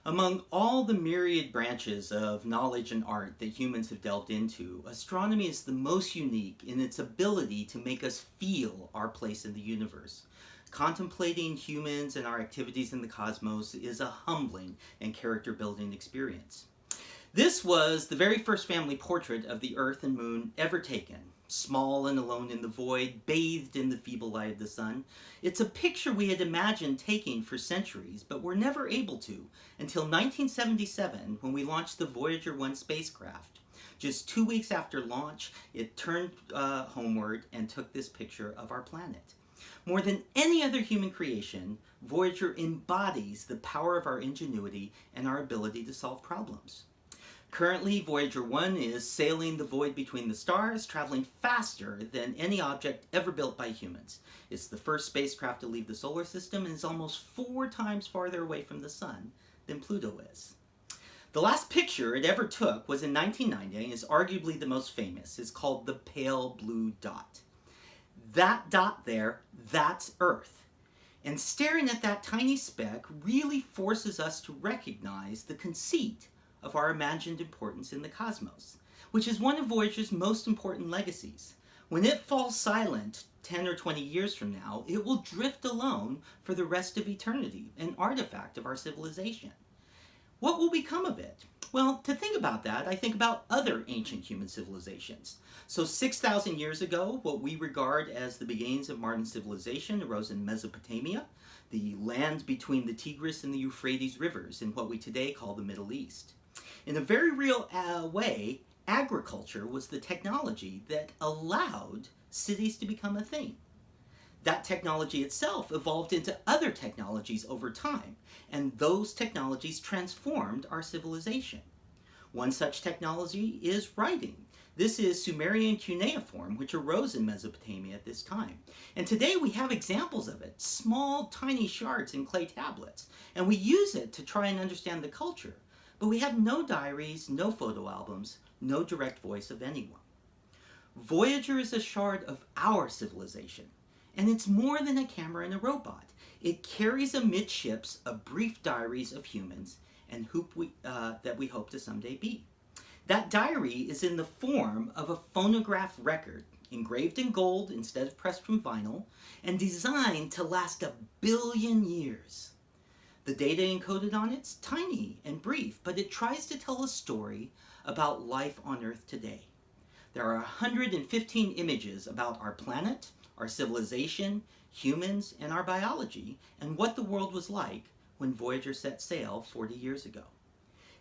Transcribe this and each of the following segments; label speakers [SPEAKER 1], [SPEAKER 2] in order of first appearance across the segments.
[SPEAKER 1] Among all the myriad branches of knowledge and art that humans have delved into, astronomy is the most unique in its ability to make us feel our place in the universe. Contemplating humans and our activities in the cosmos is a humbling and character building experience. This was the very first family portrait of the Earth and Moon ever taken. Small and alone in the void, bathed in the feeble light of the sun. It's a picture we had imagined taking for centuries, but were never able to until 1977 when we launched the Voyager 1 spacecraft. Just 2 weeks after launch, it turned homeward and took this picture of our planet. More than any other human creation, Voyager embodies the power of our ingenuity and our ability to solve problems. Currently, Voyager 1 is sailing the void between the stars, traveling faster than any object ever built by humans. It's the first spacecraft to leave the solar system and is almost 4 times farther away from the sun than Pluto is. The last picture it ever took was in 1990 and is arguably the most famous. It's called the pale blue dot. That dot there, that's Earth. And staring at that tiny speck really forces us to recognize the conceit of our imagined importance in the cosmos, which is one of Voyager's most important legacies. When it falls silent 10 or 20 years from now, it will drift alone for the rest of eternity, an artifact of our civilization. What will become of it? Well, to think about that, I think about other ancient human civilizations. So 6,000 years ago, what we regard as the beginnings of modern civilization arose in Mesopotamia, the land between the Tigris and the Euphrates rivers in what we today call the Middle East. In a very real way, agriculture was the technology that allowed cities to become a thing. That technology itself evolved into other technologies over time, and those technologies transformed our civilization. One such technology is writing. This is Sumerian cuneiform, which arose in Mesopotamia at this time. And today we have examples of it, small, tiny shards in clay tablets, and we use it to try and understand the culture. But we have no diaries, no photo albums, no direct voice of anyone. Voyager is a shard of our civilization, and it's more than a camera and a robot. It carries amidships a brief diaries of humans and that we hope to someday be. That diary is in the form of a phonograph record, engraved in gold instead of pressed from vinyl, and designed to last 1 billion years. The data encoded on it's tiny and brief, but it tries to tell a story about life on Earth today. There are 115 images about our planet, our civilization, humans, and our biology, and what the world was like when Voyager set sail 40 years ago.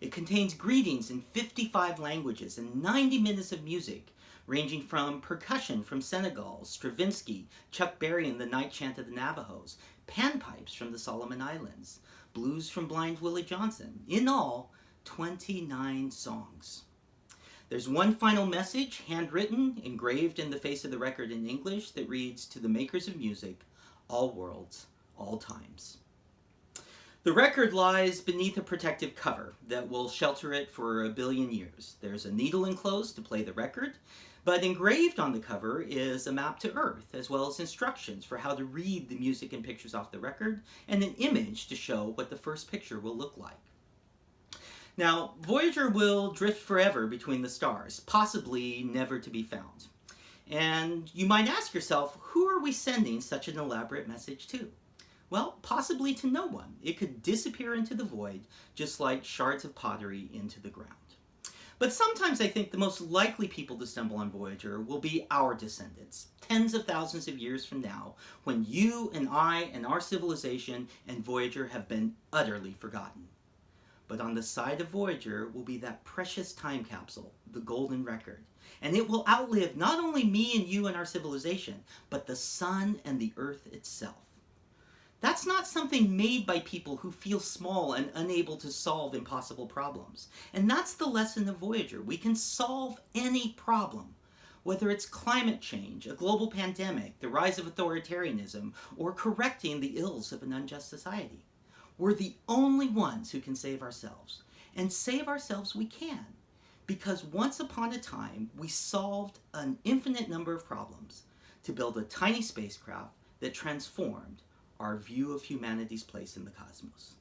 [SPEAKER 1] It contains greetings in 55 languages and 90 minutes of music, ranging from percussion from Senegal, Stravinsky, Chuck Berry and the Night Chant of the Navajos, panpipes from the Solomon Islands, blues from Blind Willie Johnson. In all, 29 songs. There's one final message, handwritten, engraved in the face of the record in English, that reads, "To the makers of music, all worlds, all times." The record lies beneath a protective cover that will shelter it for 1 billion years. There's a needle enclosed to play the record, but engraved on the cover is a map to Earth, as well as instructions for how to read the music and pictures off the record, and an image to show what the first picture will look like. Now, Voyager will drift forever between the stars, possibly never to be found. And you might ask yourself, who are we sending such an elaborate message to? Well, possibly to no one. It could disappear into the void, just like shards of pottery into the ground. But sometimes I think the most likely people to stumble on Voyager will be our descendants, tens of thousands of years from now, when you and I and our civilization and Voyager have been utterly forgotten. But on the side of Voyager will be that precious time capsule, the golden record. And it will outlive not only me and you and our civilization, but the sun and the Earth itself. That's not something made by people who feel small and unable to solve impossible problems. And that's the lesson of Voyager. We can solve any problem, whether it's climate change, a global pandemic, the rise of authoritarianism, or correcting the ills of an unjust society. We're the only ones who can save ourselves. And save ourselves we can, because once upon a time, we solved an infinite number of problems to build a tiny spacecraft that transformed our view of humanity's place in the cosmos.